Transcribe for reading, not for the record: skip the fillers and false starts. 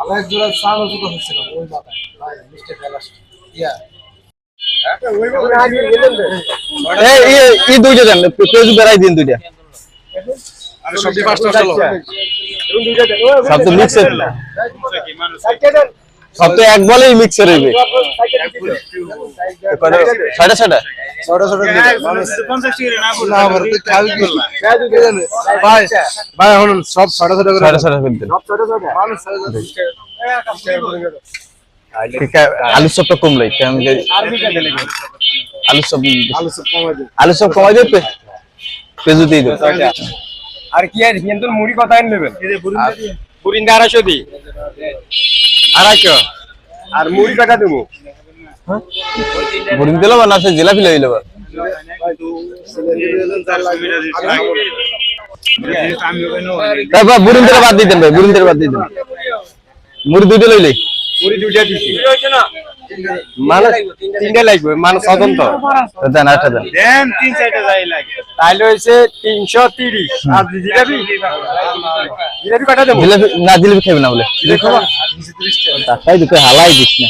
আবার এক জোড়া চালও জুতো হচ্ছে না ওই মাথায় ভাই মিস্টার ফেলাস ইয়া এই দুইটা দেন পেজ বেড়াই দিন দুইটা আরে সবজি পাঁচটা চলো সব তো মিক্সার সব তো এক বলেই মিক্সার হইবে ছয়টা ছয়টা ছটা ছটা মানুষ 50 টাকা না বলতে খাল কি ভাই ভাই এখন সব ছটা ছটা করে ছয়টা ছয়টা করে দেন সব ছটা ছটা মানুষ ঠিক আছে আলু চপটা কমলাই আমি আলু চপ আলু চপ কমাই দিবে পেজু দিয়ে দেব আর কি আর কিন্তু মুড়ি কত আইন নেবেন পুরি 250 দি 250 আর মুড়ি কত দেবো বুড়িং দিলো না সে জিলাপি লইলো তারপর বুড়িং দিলে বাদ দিতেন ভাই বুড়িং দিলে বাদ দিতেন মুড়ি দুইটা লইলে মুড়ি দুইটা দিছি মানে তিনটা লাগবে মানে স্বতন্ত্র দেন আটটা দেন দেন 3-4টা যাই লাগে তাইলে হইছে 330 আর জিলাপি জিলাপি কত দেবো জিলাপি না জিলাপি খাবে না বলে দেখো টাকাই দিতে হালাই দিস না